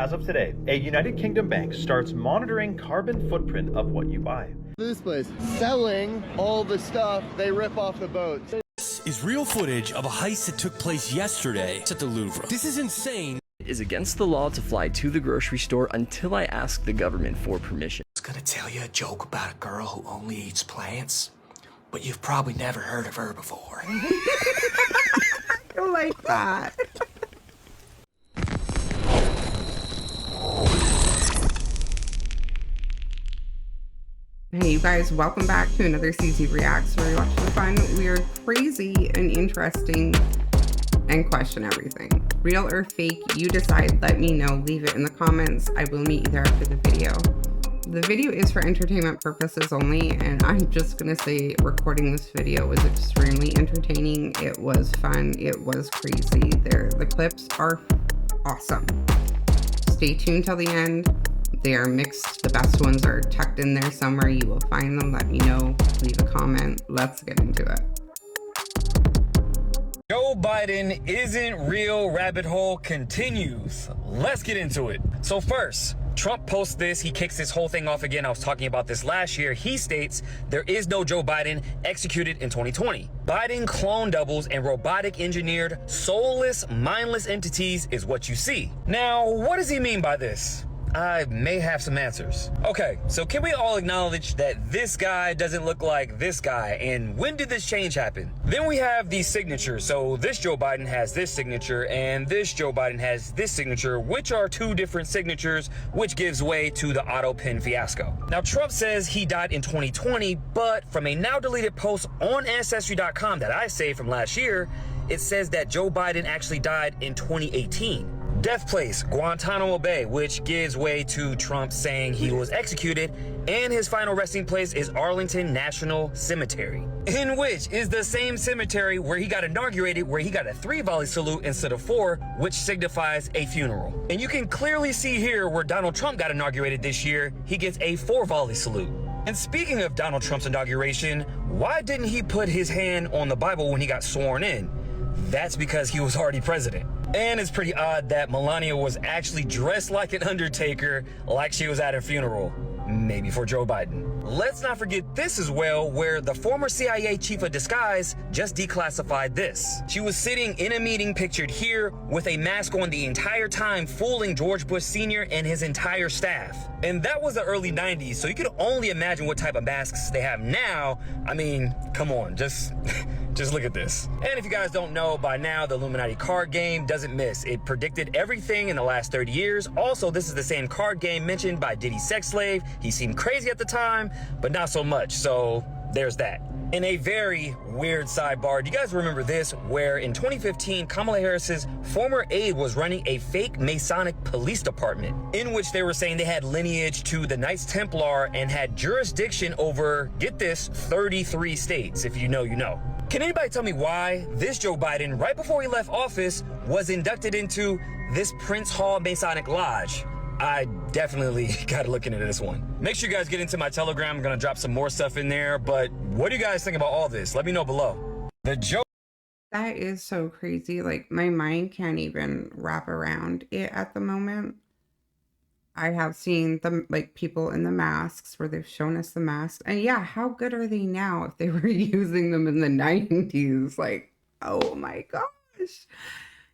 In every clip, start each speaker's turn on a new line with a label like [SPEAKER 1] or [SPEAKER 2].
[SPEAKER 1] As of today, a United Kingdom bank starts monitoring carbon footprint of what you buy.
[SPEAKER 2] This place selling all the stuff they rip off the boats.
[SPEAKER 3] This is real footage of a heist that took place yesterday at the Louvre. This is insane.
[SPEAKER 4] It is against the law to fly to the grocery store until I ask the government for permission.
[SPEAKER 3] I was gonna tell you a joke about a girl who only eats plants, but you've probably never heard of her before.
[SPEAKER 5] I like that. Hey you guys, welcome back to another CZ Reacts where we watch the fun, weird, crazy, and interesting and question everything. Real or fake, you decide, let me know, leave it in the comments. I will meet you there after the video. The video is for entertainment purposes only, and I'm just gonna say recording this video was extremely entertaining. It was fun, it was crazy. The clips are awesome. Stay tuned till the end. They are mixed. The best ones are tucked in there somewhere. You will find them. Let me know. Leave a comment. Let's get into it.
[SPEAKER 6] Joe Biden isn't real rabbit hole continues. Let's get into it. So first, Trump posts this. He kicks this whole thing off again. I was talking about this last year. He states there is no Joe Biden executed in 2020. Biden clone doubles and robotic engineered soulless, mindless entities is what you see. Now, what does he mean by this? I may have some answers. Okay, so can we all acknowledge that this guy doesn't look like this guy, and when did this change happen? Then we have these signatures. So this Joe Biden has this signature, and this Joe Biden has this signature, which are two different signatures, which gives way to the auto pen fiasco. Now Trump says he died in 2020, but from a now deleted post on Ancestry.com that I saved from last year, it says that Joe Biden actually died in 2018. Death place, Guantanamo Bay, which gives way to Trump saying he was executed, and his final resting place is Arlington National Cemetery, in which is the same cemetery where he got inaugurated, where he got a 3-volley salute instead of 4, which signifies a funeral. And you can clearly see here where Donald Trump got inaugurated this year, he gets a 4-volley salute. And speaking of Donald Trump's inauguration, why didn't he put his hand on the Bible when he got sworn in? That's because he was already president. And it's pretty odd that Melania was actually dressed like an undertaker, like she was at a funeral. Maybe for Joe Biden. Let's not forget this as well, where the former CIA chief of disguise just declassified this. She was sitting in a meeting pictured here with a mask on the entire time, fooling George Bush Sr. and his entire staff. And that was the early 90s, so you could only imagine what type of masks they have now. I mean, come on, just look at this. And if you guys don't know by now, the Illuminati card game doesn't miss. It predicted everything in the last 30 years. Also, this is the same card game mentioned by Diddy's sex slave. He seemed crazy at the time, but not so much. So there's that. In a very weird sidebar, do you guys remember this? Where in 2015, Kamala Harris's former aide was running a fake Masonic police department, in which they were saying they had lineage to the Knights Templar and had jurisdiction over, get this, 33 states. If you know, you know. Can anybody tell me why this Joe Biden, right before he left office, was inducted into this Prince Hall Masonic Lodge? I definitely gotta look into this one. Make sure you guys get into my Telegram. I'm gonna drop some more stuff in there, but what do you guys think about all this? Let me know below. The Joe...
[SPEAKER 5] That is so crazy. Like, my mind can't even wrap around it at the moment. I have seen them, like, people in the masks where they've shown us the masks. And yeah, how good are they now if they were using them in the 90s? Like, oh my gosh.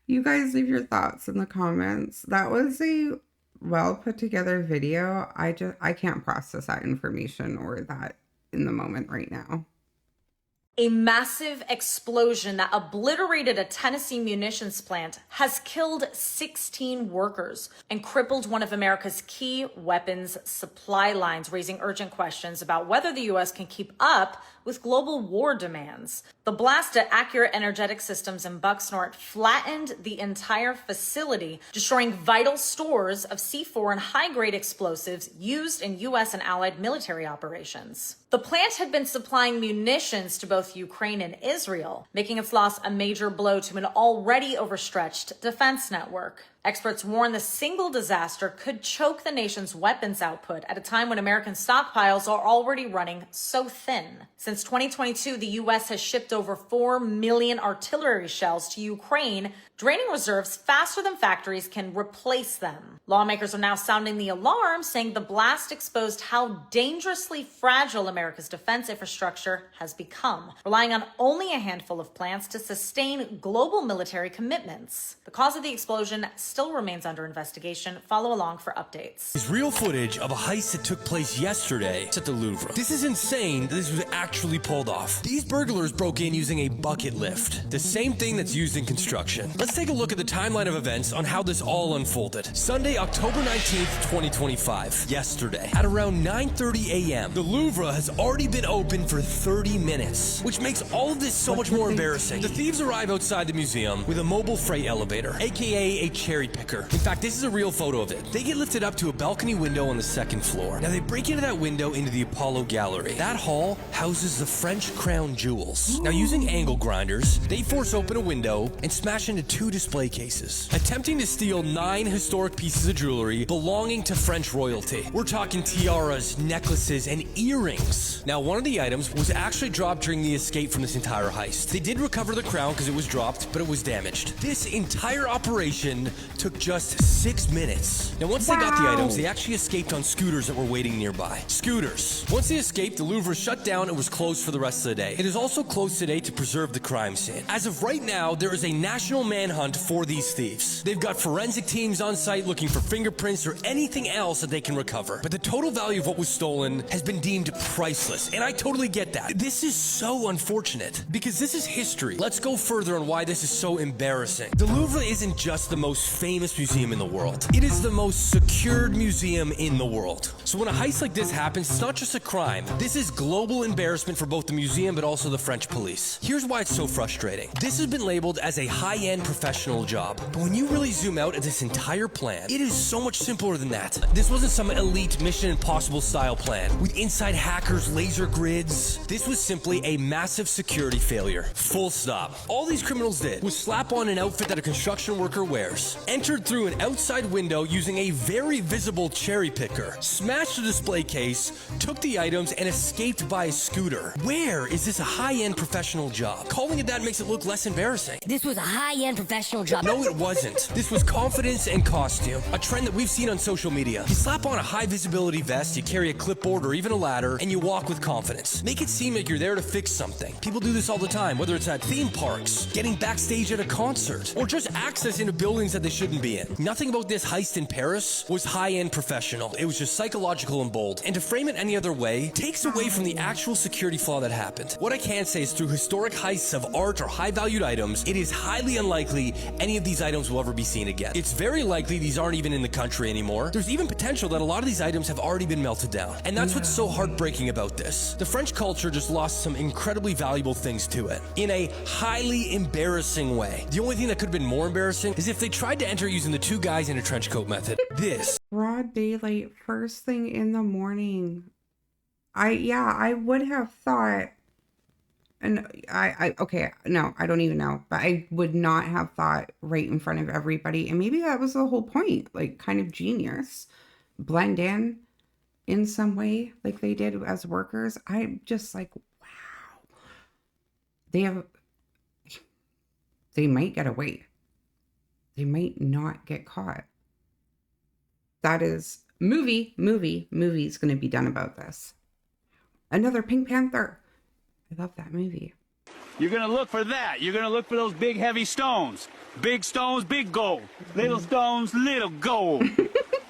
[SPEAKER 5] You guys leave your thoughts in the comments. That was a well put together video. I can't process that information or that in the moment right now.
[SPEAKER 7] A massive explosion that obliterated a Tennessee munitions plant has killed 16 workers and crippled one of America's key weapons supply lines, raising urgent questions about whether the U.S. can keep up with global war demands. The blast at Accurate Energetic Systems in Bucksnort flattened the entire facility, destroying vital stores of C4 and high-grade explosives used in U.S. and allied military operations. The plant had been supplying munitions to both Ukraine and Israel, making its loss a major blow to an already overstretched defense network. Experts warn the single disaster could choke the nation's weapons output at a time when American stockpiles are already running so thin. Since 2022, the U.S. has shipped over 4 million artillery shells to Ukraine, draining reserves faster than factories can replace them. Lawmakers are now sounding the alarm, saying the blast exposed how dangerously fragile America's defense infrastructure has become, relying on only a handful of plants to sustain global military commitments. The cause of the explosion still remains under investigation. Follow along for updates.
[SPEAKER 8] Is real footage of a heist that took place yesterday at the Louvre. This is insane that this was actually pulled off. These burglars broke in using a bucket lift, the same thing that's used in construction. Let's take a look at the timeline of events on how this all unfolded. Sunday, October 19th, 2025. Yesterday, at around 9:30 a.m., the Louvre has already been open for 30 minutes, which makes all of this so much more embarrassing. The thieves arrive outside the museum with a mobile freight elevator, aka a cherry picker. In fact, this is a real photo of it. They get lifted up to a balcony window on the second floor. Now they break into that window into the Apollo Gallery. That hall houses the French crown jewels. Now using angle grinders, they force open a window and smash into 2 display cases, attempting to steal 9 historic pieces of jewelry belonging to French royalty. We're talking tiaras, necklaces, and earrings. Now one of the items was actually dropped during the escape from this entire heist. They did recover the crown because it was dropped, but it was damaged. This entire operation took just 6 minutes. Now once they got the items, they actually escaped on scooters that were waiting nearby. Scooters. Once they escaped, the Louvre shut down and was closed for the rest of the day. It is also closed today to preserve the crime scene. As of right now, there is a national manhunt for these thieves. They've got forensic teams on site looking for fingerprints or anything else that they can recover. But the total value of what was stolen has been deemed priceless, and I totally get that. This is so unfortunate because this is history. Let's go further on why this is so embarrassing. The Louvre isn't just the most famous museum in the world. It is the most secured museum in the world. So when a heist like this happens, it's not just a crime. This is global embarrassment for both the museum but also the French police. Here's why it's so frustrating. This has been labeled as a high-end professional job. But when you really zoom out at this entire plan, it is so much simpler than that. This wasn't some elite Mission Impossible style plan with inside hackers, laser grids. This was simply a massive security failure. Full stop. All these criminals did was slap on an outfit that a construction worker wears, entered through an outside window using a very visible cherry picker, smashed the display case, took the items, and escaped by a scooter. Where is this a high-end professional job? Calling it that makes it look less embarrassing.
[SPEAKER 9] This was a high-end professional job.
[SPEAKER 8] No, it wasn't. This was confidence and costume, a trend that we've seen on social media. You slap on a high-visibility vest, you carry a clipboard or even a ladder, and you walk with confidence. Make it seem like you're there to fix something. People do this all the time, whether it's at theme parks, getting backstage at a concert, or just access into buildings that they shouldn't be in. Nothing about this heist in Paris was high-end professional. It was just psychological and bold. And to frame it any other way takes away from the actual security flaw that happened. What I can say is through historic heists of art or high-valued items, it is highly unlikely any of these items will ever be seen again. It's very likely these aren't even in the country anymore. There's even potential that a lot of these items have already been melted down. And that's what's so heartbreaking about this. The French culture just lost some incredibly valuable things to it in a highly embarrassing way. The only thing that could have been more embarrassing is if they tried to enter using the 2 guys in a trench coat method. This.
[SPEAKER 5] Broad daylight, first thing in the morning. I would have thought, and okay, no, I don't even know, but I would not have thought right in front of everybody. And maybe that was the whole point, like kind of genius, blend in some way like they did as workers. I'm just like, wow, they might get away. They might not get caught. That is movie's going to be done about this. Another Pink Panther. I love that movie.
[SPEAKER 10] You're going to look for that. You're going to look for those big, heavy stones. Big stones, big gold. Little stones, little gold.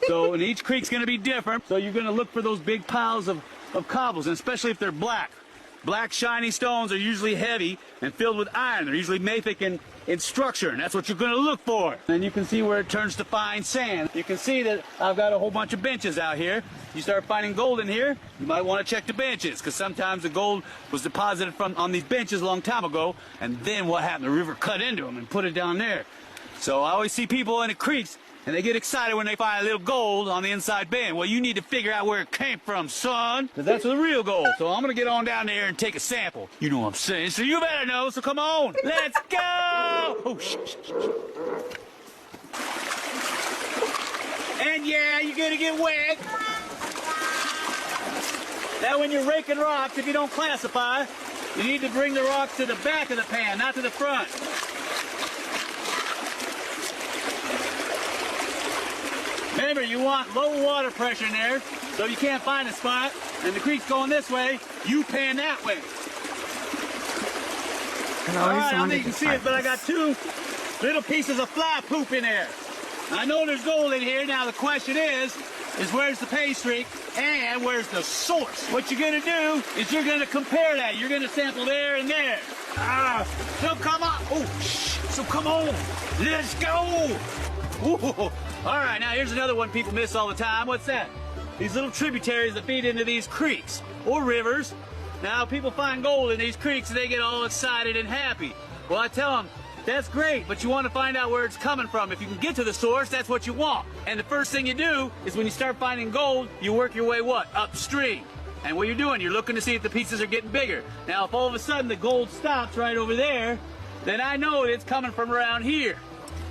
[SPEAKER 10] So, and each creek's going to be different. So you're going to look for those big piles of cobbles, and especially if they're black. Black, shiny stones are usually heavy and filled with iron. They're usually mafic in structure, and that's what you're going to look for. And you can see where it turns to fine sand. You can see that I've got a whole bunch of benches out here. You start finding gold in here, you might want to check the benches, because sometimes the gold was deposited on these benches a long time ago, and then what happened? The river cut into them and put it down there. So I always see people in the creeks, and they get excited when they find a little gold on the inside bend. Well, you need to figure out where it came from, son, because that's the real gold. So I'm going to get on down there and take a sample. You know what I'm saying? So you better know, so come on. Let's go! Oh, shh. And yeah, you're gonna get wet. Now when you're raking rocks, if you don't classify, you need to bring the rocks to the back of the pan, not to the front. Remember, you want low water pressure in there, so if you can't find a spot, and the creek's going this way, you pan that way. All right, I don't think you can see it, but I got two little pieces of fly poop in there. I know there's gold in here. Now the question is where's the pay streak and where's the source? What you're gonna do is you're gonna compare that. You're gonna sample there and there. So come on. Oh, shh. So come on. Let's go. Ooh. All right, now here's another one people miss all the time. What's that? These little tributaries that feed into these creeks or rivers. Now people find gold in these creeks and they get all excited and happy. Well, I tell them, that's great, but you want to find out where it's coming from. If you can get to the source, that's what you want. And the first thing you do is when you start finding gold, you work your way what? Upstream. And what you're doing, you're looking to see if the pieces are getting bigger. Now, if all of a sudden the gold stops right over there, then I know it's coming from around here.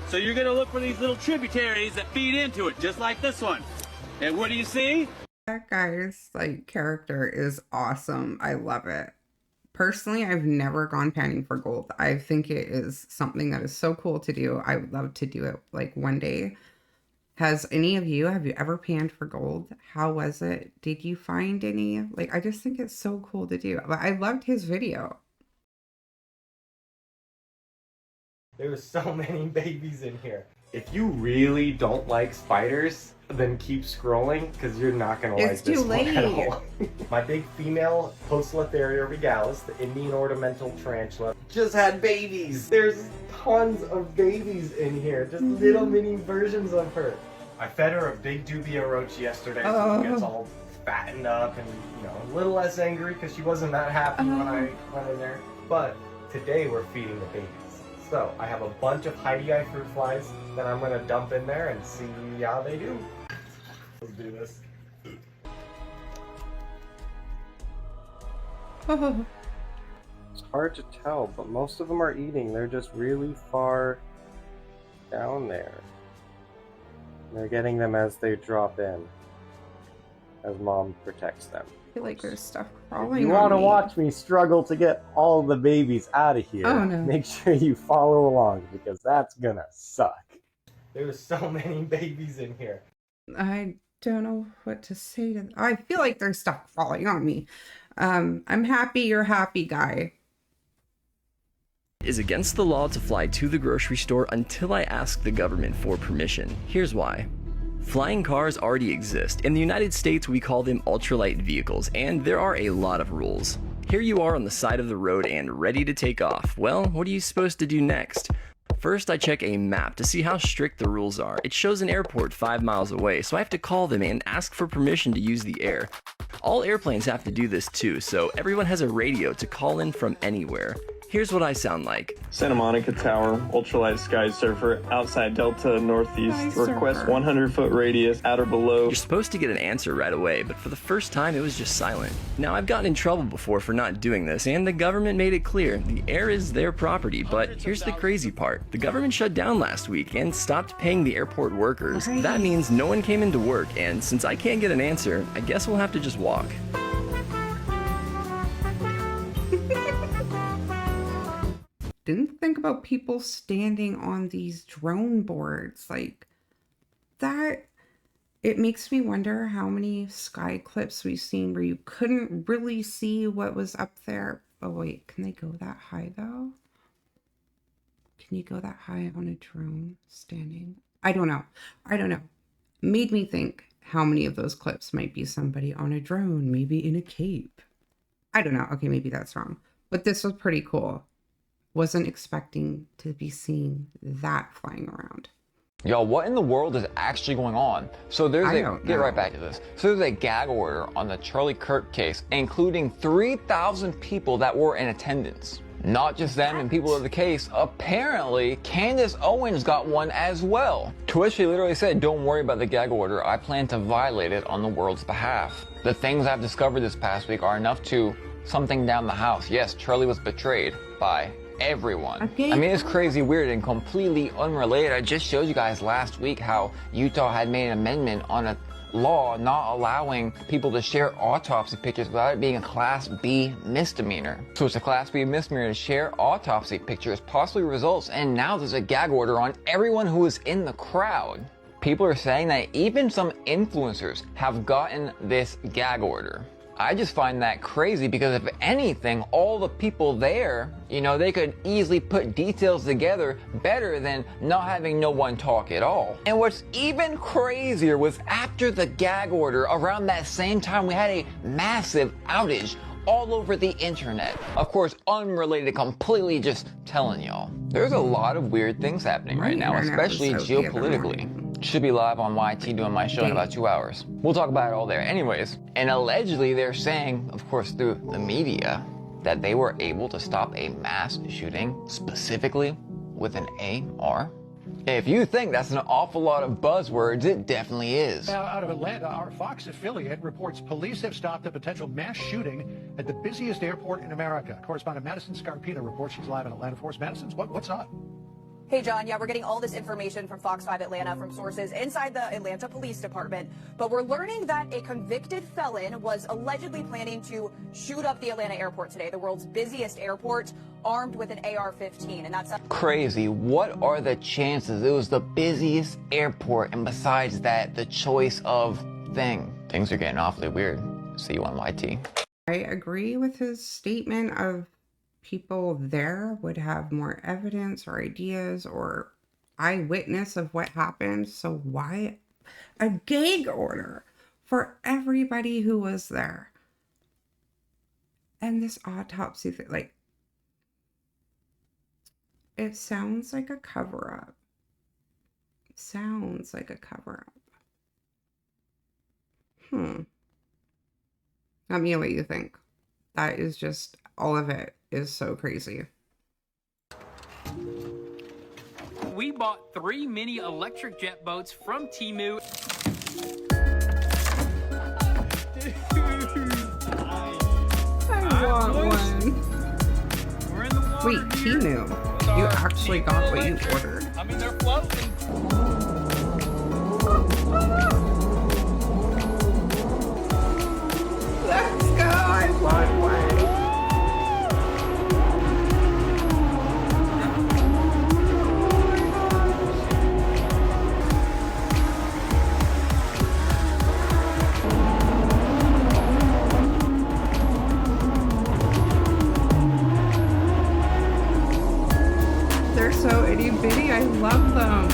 [SPEAKER 10] So you're going to look for these little tributaries that feed into it, just like this one. And what do you see?
[SPEAKER 5] That guy's like character is awesome. I love it. Personally, I've never gone panning for gold. I think it is something that is so cool to do. I would love to do it like one day. Have you ever panned for gold? How was it? Did you find any? Like, I just think it's so cool to do. But I loved his video.
[SPEAKER 11] There's so many babies in here. If you really don't like spiders, then keep scrolling because you're not going to like this one at all. My big female Poecilotheria regalis, the Indian ornamental tarantula, just had babies. There's tons of babies in here, just little mini versions of her. I fed her a big dubia roach yesterday, so she gets all fattened up and, you know, a little less angry because she wasn't that happy when I went in there. But today we're feeding the babies. So I have a bunch of Heidi fruit flies that I'm going to dump in there and see how they do. Let's do this. It's hard to tell, but most of them are eating. They're just really far down there. They're getting them as they drop in, as Mom protects them.
[SPEAKER 5] I feel like there's stuff crawling on me.
[SPEAKER 11] If you want to watch me struggle to get all the babies out of here, make sure you follow along because that's gonna suck. There's so many babies in here.
[SPEAKER 5] I don't know what to say to I feel like there's stuff falling on me. I'm happy you're happy, guy.
[SPEAKER 4] It is against the law to fly to the grocery store until I ask the government for permission. Here's why. Flying cars already exist. In the United States, we call them ultralight vehicles, and there are a lot of rules. Here you are on the side of the road and ready to take off. Well, what are you supposed to do next? First, I check a map to see how strict the rules are. It shows an airport 5 miles away, so I have to call them and ask for permission to use the air. All airplanes have to do this too, so everyone has a radio to call in from anywhere. Here's what I sound like.
[SPEAKER 12] Santa Monica Tower, ultralight sky surfer, outside Delta, northeast, request 100-foot radius, at or below.
[SPEAKER 4] You're supposed to get an answer right away, but for the first time it was just silent. Now, I've gotten in trouble before for not doing this, and the government made it clear the air is their property, but here's the crazy part. The government shut down last week and stopped paying the airport workers. That means no one came into work, and since I can't get an answer, I guess we'll have to just walk.
[SPEAKER 5] Didn't think about people standing on these drone boards like that. It makes me wonder how many sky clips we've seen where you couldn't really see what was up there. Oh wait, can they go that high though? Can you go that high on a drone standing? I don't know. Made me think how many of those clips might be somebody on a drone, maybe in a cape. I don't know. Okay, maybe that's wrong. But this was pretty cool. Wasn't expecting to be seeing that flying around.
[SPEAKER 13] Yo, what in the world is actually going on? So there's get right back to this. So there's a gag order on the Charlie Kirk case, including 3,000 people that were in attendance. Not just them and people of the case, apparently Candace Owens got one as well. To which she literally said, don't worry about the gag order, I plan to violate it on the world's behalf. The things I've discovered this past week are enough to something down the house. Yes, Charlie was betrayed by everyone. I mean, it's crazy weird and completely unrelated. I just showed you guys last week how Utah had made an amendment on a law not allowing people to share autopsy pictures without it being a Class B misdemeanor. So it's a Class B misdemeanor to share autopsy pictures, possibly results, and now there's a gag order on everyone who is in the crowd. People are saying that even some influencers have gotten this gag order. I just find that crazy because if anything, all the people there, you know, they could easily put details together better than not having no one talk at all. And what's even crazier was after the gag order, around that same time, we had a massive outage all over the internet. Of course, unrelated, completely just telling y'all. There's a lot of weird things happening right now, especially geopolitically. Should be live on YT doing my show in about 2 hours. We'll talk about it all there. Anyways, and allegedly they're saying, of course through the media, that they were able to stop a mass shooting specifically with an AR. If you think that's an awful lot of buzzwords, it definitely is.
[SPEAKER 14] Now, out of Atlanta, our Fox affiliate reports police have stopped a potential mass shooting at the busiest airport in America. Correspondent Madison Scarpino reports. She's live in Atlanta for us. Madison, what's up?
[SPEAKER 15] Hey, John. Yeah, we're getting all this information from Fox 5 Atlanta from sources inside the Atlanta Police Department. But we're learning that a convicted felon was allegedly planning to shoot up the Atlanta airport today, the world's busiest airport, armed with an AR-15. And that's
[SPEAKER 13] crazy. What are the chances? It was the busiest airport, and besides that, the choice of thing. Things are getting awfully weird. See you on YT.
[SPEAKER 5] I agree with his statement of people there would have more evidence or ideas or eyewitness of what happened. So why a gag order for everybody who was there? And this autopsy thing, like, it sounds like a cover-up. Sounds like a cover-up. Tell me what you think. That is just, all of it is so crazy.
[SPEAKER 16] We bought 3 mini electric jet boats from Temu.
[SPEAKER 5] I want one.
[SPEAKER 16] We're in the water.
[SPEAKER 5] Wait, Temu, you actually got what you ordered?
[SPEAKER 16] I mean, they're floating.
[SPEAKER 5] Let's go, I want one. They're so itty bitty, I love them.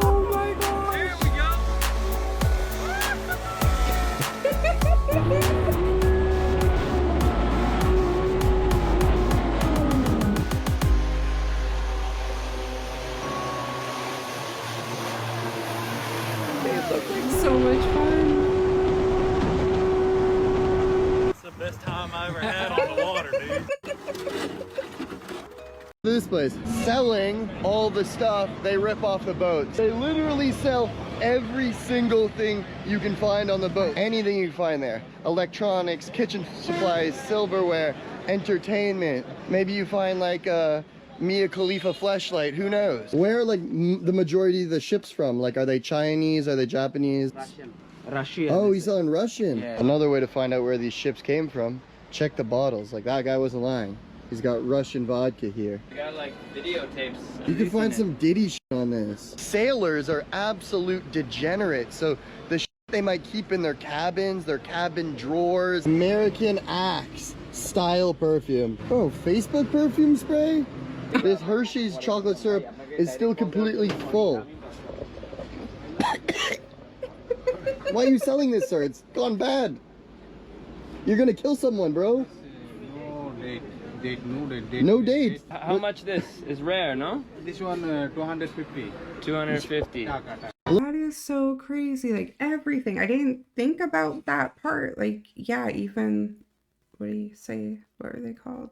[SPEAKER 5] Oh my gosh.
[SPEAKER 16] Here we go.
[SPEAKER 5] They look like so much fun.
[SPEAKER 16] It's the best time I ever had on the water, dude.
[SPEAKER 2] This place, selling all the stuff they rip off the boats. They literally sell every single thing you can find on the boat. Anything you can find there. Electronics, kitchen supplies, silverware, entertainment. Maybe you find like a Mia Khalifa fleshlight, who knows? Where are like the majority of the ships from? Like, are they Chinese? Are they Japanese?
[SPEAKER 17] Russian.
[SPEAKER 2] Oh, he's selling Russian. Yeah. Another way to find out where these ships came from, check the bottles. Like, that guy wasn't lying. He's got Russian vodka here.
[SPEAKER 17] We got like videotapes.
[SPEAKER 2] You can find some Diddy shit on this. Sailors are absolute degenerates. So the shit they might keep in their cabins, their cabin drawers. American Axe style perfume. Oh, Facebook perfume spray? This Hershey's chocolate syrup is still completely full. Why are you selling this, sir? It's gone bad. You're gonna kill someone, bro. No date.
[SPEAKER 17] How much this is rare, no? This one 250. 250.
[SPEAKER 5] That is so crazy. Like, everything. I didn't think about that part. Like, yeah, even, what do you say? What are they called?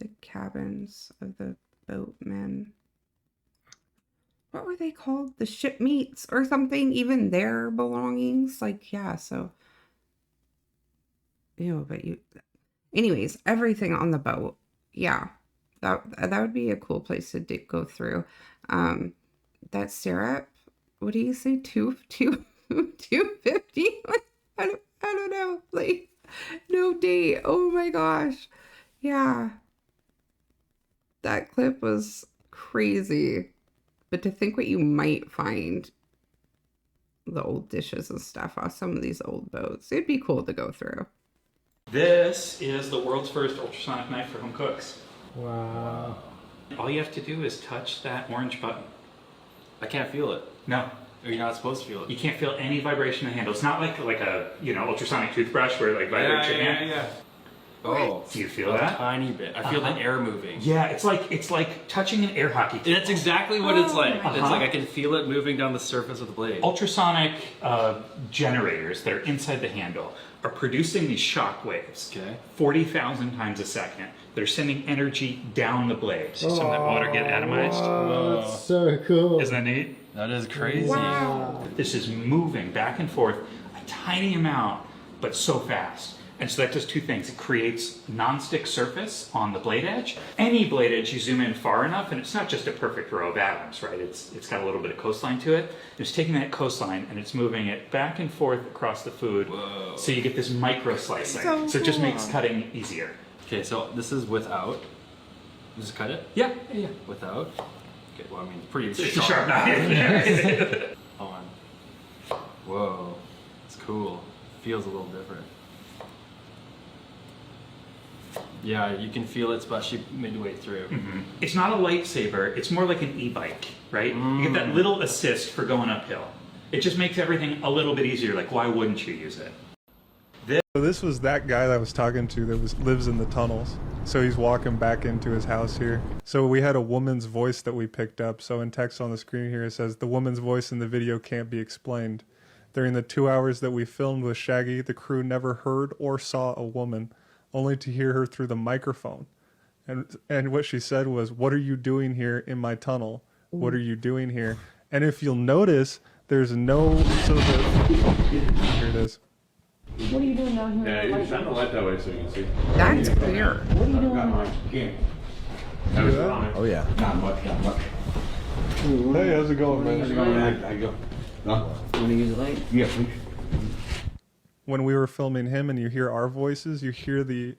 [SPEAKER 5] The cabins of the boatmen. what were they called? The shipmates or something, even their belongings. Like, yeah, so, anyways, everything on the boat. Yeah, that would be a cool place to go through. That syrup, what do you say? 250? I don't know. Like, no date. Oh my gosh. Yeah. That clip was crazy. But to think what you might find, the old dishes and stuff off some of these old boats, it'd be cool to go through.
[SPEAKER 18] This is the world's first ultrasonic knife for home cooks.
[SPEAKER 17] Wow.
[SPEAKER 18] All you have to do is touch that orange button.
[SPEAKER 17] I can't feel it.
[SPEAKER 18] No.
[SPEAKER 17] Or you're not supposed to feel it.
[SPEAKER 18] You can't feel any vibration in the handle. It's not like a ultrasonic toothbrush where it like vibrates your hand.
[SPEAKER 17] Yeah. Oh,
[SPEAKER 18] do you feel that?
[SPEAKER 17] A tiny bit. I feel the air moving.
[SPEAKER 18] Yeah, it's like touching an air hockey table.
[SPEAKER 17] That's exactly what it's like. It's like I can feel it moving down the surface of the blade.
[SPEAKER 18] Ultrasonic generators that are inside the handle are producing these shock waves, 40,000 times a second. They're sending energy down the blade. So some of that water get atomized.
[SPEAKER 2] Oh, that's so cool.
[SPEAKER 18] Isn't that neat?
[SPEAKER 17] That is crazy.
[SPEAKER 5] Wow.
[SPEAKER 18] This is moving back and forth a tiny amount, but so fast. And so that does two things. It creates non-stick surface on the blade edge. Any blade edge, you zoom in far enough, and it's not just a perfect row of atoms, right? It's got a little bit of coastline to it. It's taking that coastline and it's moving it back and forth across the food.
[SPEAKER 17] Whoa.
[SPEAKER 18] So you get this micro slicing. So it just makes cutting easier.
[SPEAKER 17] Okay, so this is without. Just cut it?
[SPEAKER 18] Yeah.
[SPEAKER 17] Without. Okay, well, I mean, pretty
[SPEAKER 18] It's a
[SPEAKER 17] sharp.
[SPEAKER 18] sharp knife.
[SPEAKER 17] On. Whoa. It's cool. Feels a little different. Yeah, you can feel it, especially midway through.
[SPEAKER 18] Mm-hmm. It's not a lightsaber, it's more like an e-bike, right? You get that little assist for going uphill. It just makes everything a little bit easier, like why wouldn't you use it?
[SPEAKER 19] So this was that guy that I was talking to that lives in the tunnels. So he's walking back into his house here. So we had a woman's voice that we picked up. So in text on the screen here it says, the woman's voice in the video can't be explained. During the 2 hours that we filmed with Shaggy, the crew never heard or saw a woman, only to hear her through the microphone. And what she said was, what are you doing here in my tunnel? What are you doing here? And if you'll notice, there's no... Here it is.
[SPEAKER 20] What are you doing down here?
[SPEAKER 21] Yeah, you shine the light that way so you can see.
[SPEAKER 5] That's clear.
[SPEAKER 20] What are you doing?
[SPEAKER 21] Oh yeah. Not much.
[SPEAKER 19] Hey, how's it going, man?
[SPEAKER 21] How's it going? I go. No.
[SPEAKER 20] You want to use the light?
[SPEAKER 21] Yeah, please.
[SPEAKER 19] When we were filming him and you hear our voices, you hear the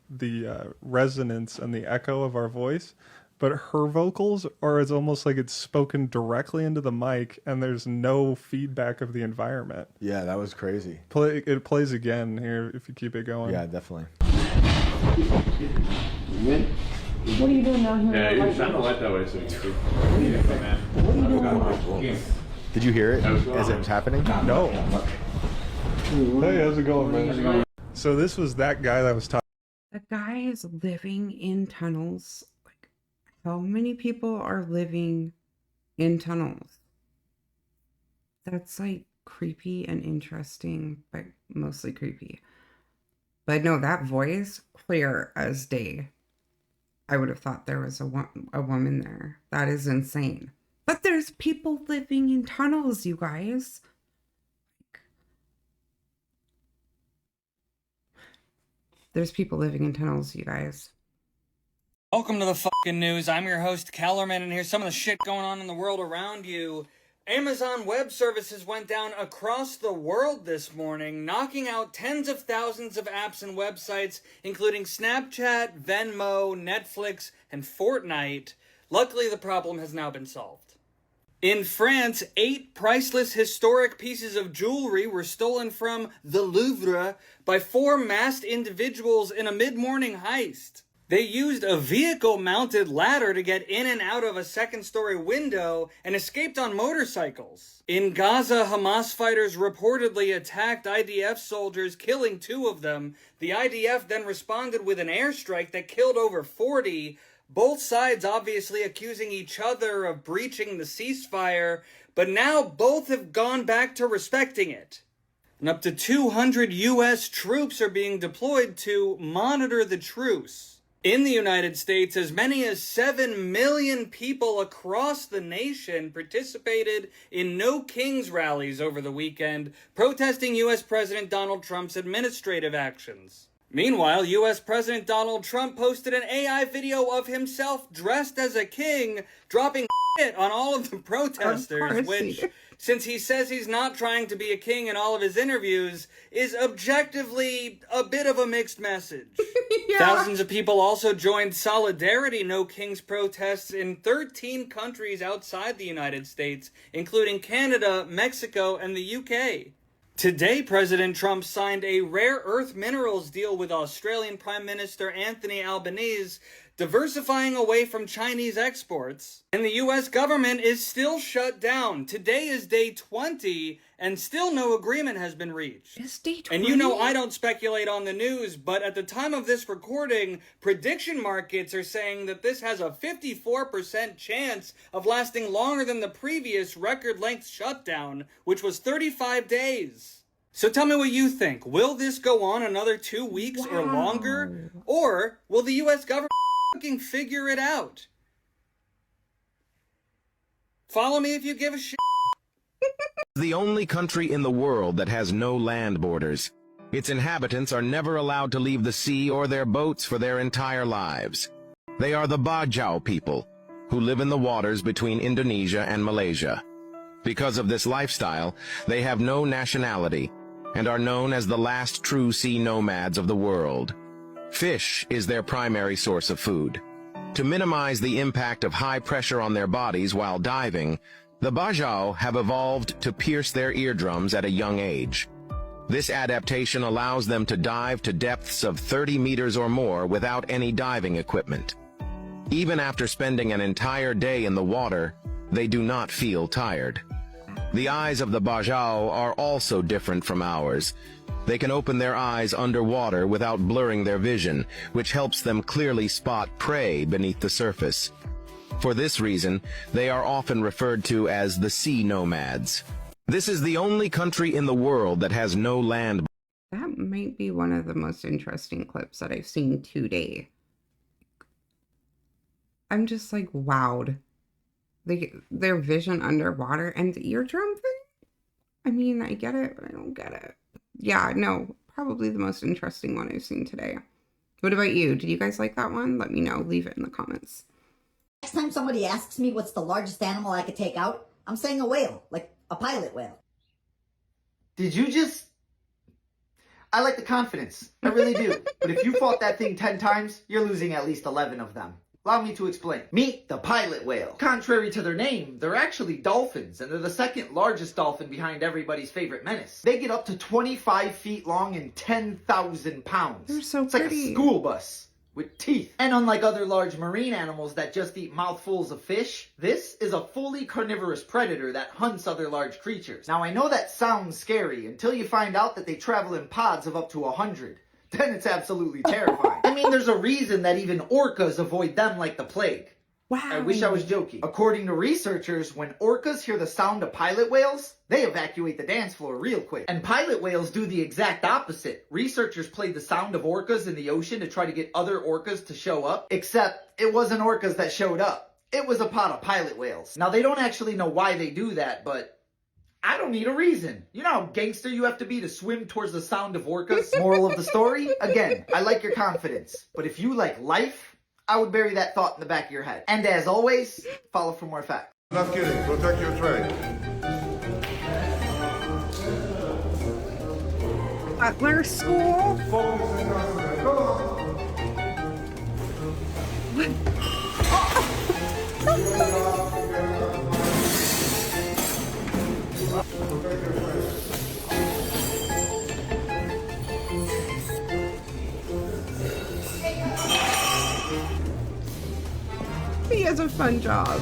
[SPEAKER 19] resonance and the echo of our voice, but her vocals are almost like it's spoken directly into the mic and there's no feedback of the environment.
[SPEAKER 22] Yeah, that was crazy.
[SPEAKER 19] It plays again here if you keep it going.
[SPEAKER 22] Yeah, definitely.
[SPEAKER 20] What are you doing down here?
[SPEAKER 21] Yeah, you shine the light that way so you can see. What
[SPEAKER 20] are you doing?
[SPEAKER 22] Did you hear it as it was happening?
[SPEAKER 19] No. Hey, how's it going, man? So this was that guy that was talking.
[SPEAKER 5] The guy is living in tunnels. Like, how many people are living in tunnels? That's like creepy and interesting, but mostly creepy. But no, that voice, clear as day. I would have thought there was a woman there. That is insane. But there's people living in tunnels, you guys. There's people living in tunnels, you guys.
[SPEAKER 23] Welcome to the fucking news. I'm your host, Kellerman, and here's some of the shit going on in the world around you. Amazon Web Services went down across the world this morning, knocking out tens of thousands of apps and websites, including Snapchat, Venmo, Netflix, and Fortnite. Luckily, the problem has now been solved. In France, 8 priceless historic pieces of jewelry were stolen from the Louvre by 4 masked individuals in a mid-morning heist. They used a vehicle-mounted ladder to get in and out of a second-story window and escaped on motorcycles. In Gaza, Hamas fighters reportedly attacked IDF soldiers, killing 2 of them. The IDF then responded with an airstrike that killed over 40. Both sides obviously accusing each other of breaching the ceasefire, but now both have gone back to respecting it. And up to 200 U.S. troops are being deployed to monitor the truce. In the United States, as many as 7 million people across the nation participated in No Kings rallies over the weekend, protesting U.S. President Donald Trump's administrative actions. Meanwhile, U.S. President Donald Trump posted an AI video of himself dressed as a king, dropping shit on all of the protesters, which, since he says he's not trying to be a king in all of his interviews, is objectively a bit of a mixed message. Thousands of people also joined Solidarity No Kings protests in 13 countries outside the United States, including Canada, Mexico, and the UK. Today, President Trump signed a rare earth minerals deal with Australian Prime Minister Anthony Albanese, diversifying away from Chinese exports. And the U.S. government is still shut down. Today is day 20, and still no agreement has been reached.
[SPEAKER 5] It's day 20?
[SPEAKER 23] And you know I don't speculate on the news, but at the time of this recording, prediction markets are saying that this has a 54% chance of lasting longer than the previous record-length shutdown, which was 35 days. So tell me what you think. Will this go on another 2 weeks or longer? Or will the U.S. government fucking figure it out? Follow me if you give a shit.
[SPEAKER 1] The only country in the world that has no land borders. Its inhabitants are never allowed to leave the sea or their boats for their entire lives. They are the Bajau people, who live in the waters between Indonesia and Malaysia. Because of this lifestyle, they have no nationality and are known as the last true sea nomads of the world. Fish is their primary source of food. To minimize the impact of high pressure on their bodies while diving, the Bajau have evolved to pierce their eardrums at a young age. This adaptation allows them to dive to depths of 30 meters or more without any diving equipment. Even after spending an entire day in the water, they do not feel tired. The eyes of the Bajau are also different from ours. They can open their eyes underwater without blurring their vision, which helps them clearly spot prey beneath the surface. For this reason, they are often referred to as the sea nomads. This is the only country in the world that has no land.
[SPEAKER 5] That might be one of the most interesting clips that I've seen today. I'm just like wowed. Their vision underwater and the eardrum thing? I mean, I get it, but I don't get it. Yeah, no, probably the most interesting one I've seen today. What about you? Did you guys like that one? Let me know. Leave it in the comments.
[SPEAKER 3] Next time somebody asks me what's the largest animal I could take out, I'm saying a whale, like a pilot whale.
[SPEAKER 6] Did you just... I like the confidence. I really do. But if you fought that thing 10 times, you're losing at least 11 of them. Allow me to explain. Meet the pilot whale. Contrary to their name, they're actually dolphins, and they're the second largest dolphin behind everybody's favorite menace. They get up to 25 feet long and 10,000 pounds.
[SPEAKER 5] They're so
[SPEAKER 6] it's
[SPEAKER 5] pretty.
[SPEAKER 6] like a school bus with teeth. And unlike other large marine animals that just eat mouthfuls of fish, this is a fully carnivorous predator that hunts other large creatures. Now I know that sounds scary until you find out that they travel in pods of up to 100. Then it's absolutely terrifying. I mean, there's a reason that even orcas avoid them like the plague.
[SPEAKER 5] Wow.
[SPEAKER 6] I wish I was joking. According to researchers, when orcas hear the sound of pilot whales, they evacuate the dance floor real quick. And pilot whales do the exact opposite. Researchers played the sound of orcas in the ocean to try to get other orcas to show up, except it wasn't orcas that showed up. It was a pod of pilot whales. Now, they don't actually know why they do that, but I don't need a reason. You know how gangster you have to be to swim towards the sound of orcas? Moral of the story? Again, I like your confidence. But if you like life, I would bury that thought in the back of your head. And as always, follow for more facts.
[SPEAKER 24] Not kidding. Protect your tray.
[SPEAKER 5] Butler School? He has a fun job.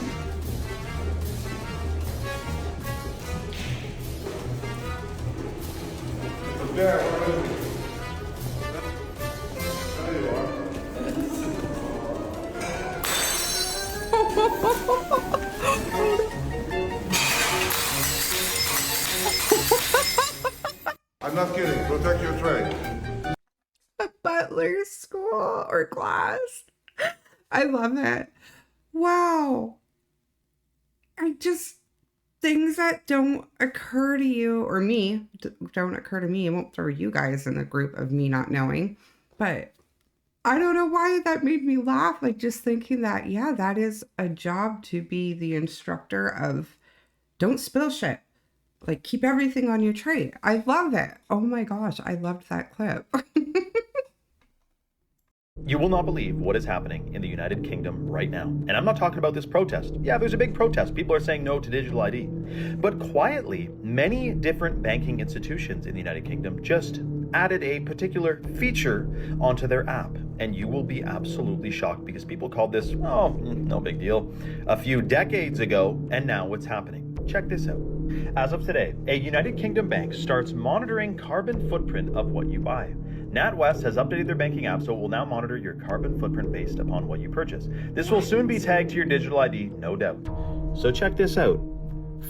[SPEAKER 24] I'm not kidding. Protect your tray.
[SPEAKER 5] A Butler school or class. I love it. Wow. Things that don't occur to you or me, don't occur to me. I won't throw you guys in the group of me not knowing, but I don't know why that made me laugh. Like just thinking that, yeah, that is a job to be the instructor of don't spill shit. Like keep everything on your tray. I love it. Oh my gosh. I loved that clip.
[SPEAKER 7] You will not believe what is happening in the United Kingdom right now. And I'm not talking about this protest. Yeah, there's a big protest. People are saying no to digital ID. But quietly, many different banking institutions in the United Kingdom just added a particular feature onto their app. And you will be absolutely shocked because people called this, oh, no big deal, a few decades ago, and now it's happening. Check this out. As of today, a United Kingdom bank starts monitoring carbon footprint of what you buy. NatWest has updated their banking app, so it will now monitor your carbon footprint based upon what you purchase. This will soon be tagged to your digital ID, no doubt. So check this out.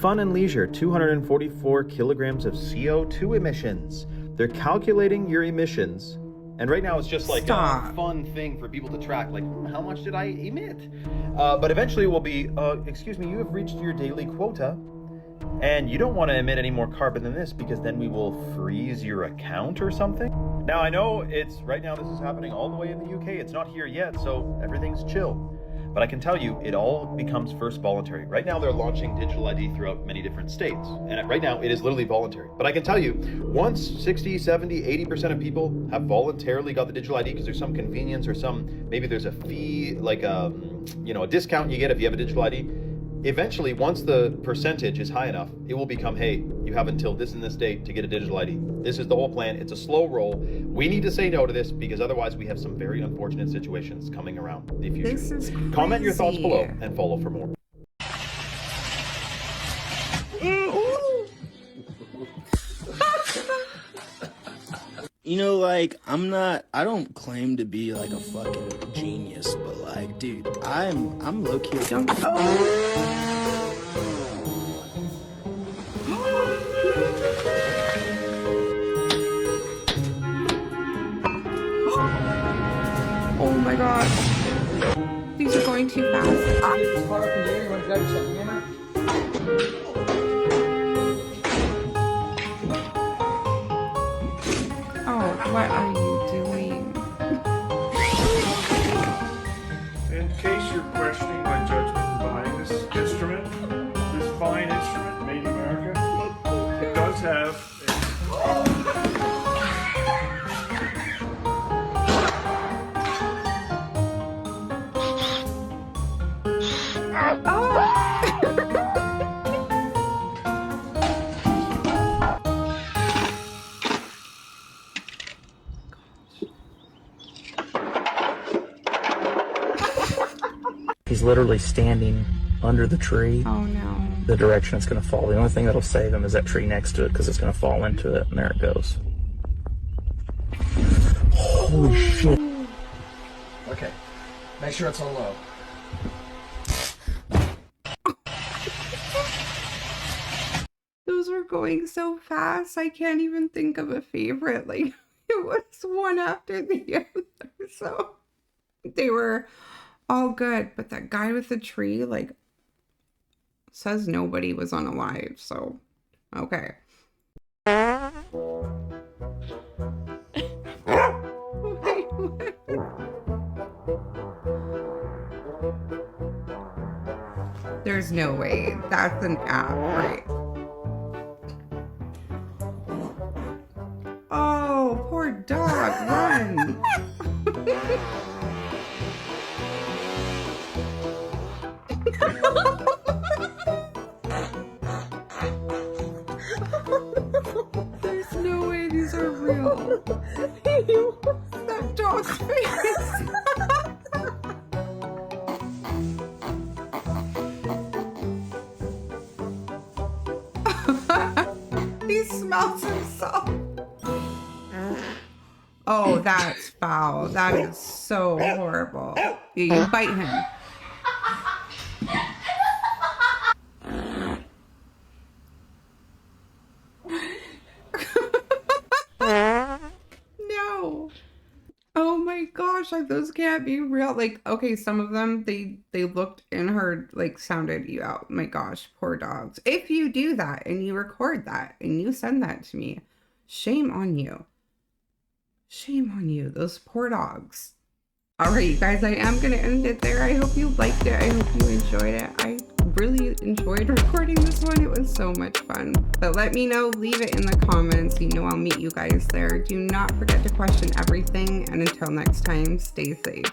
[SPEAKER 7] Fun and leisure, 244 kilograms of CO2 emissions. They're calculating your emissions. And right now it's just like a fun thing for people to track, like, how much did I emit? But eventually it will be, excuse me, you have reached your daily quota. And you don't want to emit any more carbon than this because then we will freeze your account or something. Now I know right now this is happening all the way in the UK. It's not here yet, so everything's chill. But I can tell you, it all becomes first voluntary. Right now they're launching digital ID throughout many different states. And right now it is literally voluntary. But I can tell you, once 60, 70, 80% of people have voluntarily got the digital ID because there's some convenience or maybe there's a fee, like a discount you get if you have a digital ID. Eventually, once the percentage is high enough, it will become, hey, you have until this and this date to get a digital ID. This is the whole plan. It's a slow roll. We need to say no to this because otherwise we have some very unfortunate situations coming around in the future.
[SPEAKER 5] This is crazy.
[SPEAKER 7] Comment your thoughts below and follow for more.
[SPEAKER 8] You know, like, I don't claim to be like a fucking genius, but like, dude, I'm low-key.
[SPEAKER 5] Oh my god. These are going too fast. Oh, what are you doing?
[SPEAKER 9] In case you're questioning my judgment in buying this instrument, this fine instrument made in America, it does have
[SPEAKER 10] He's literally standing under the tree.
[SPEAKER 5] Oh no.
[SPEAKER 10] The direction it's going to fall. The only thing that'll save him is that tree next to it because it's going to fall into it, and there it goes. Holy shit.
[SPEAKER 25] Okay. Make sure it's on low.
[SPEAKER 5] Those were going so fast, I can't even think of a favorite. Like, it was one after the other. So, they were all good. But that guy with the tree, like, says nobody was unalive. So, okay. Wait, what? There's no way. That's an app, right? Oh, poor dog, run. There's no way these are real. That dog's face. He smells himself. Oh, that's foul. That is so horrible. You bite him. No. Oh my god. gosh, like those can't be real. Like, okay, some of them, they looked and heard, like, sounded you out. My gosh, poor dogs. If you do that and you record that and you send that to me, shame on you. Shame on you, those poor dogs. All right, you guys, I am going to end it there. I hope you liked it. I hope you enjoyed it. I really enjoyed recording this one. It was so much fun. But let me know, leave it in the comments. You know I'll meet you guys there. Do not forget to question everything. And until next time, stay safe.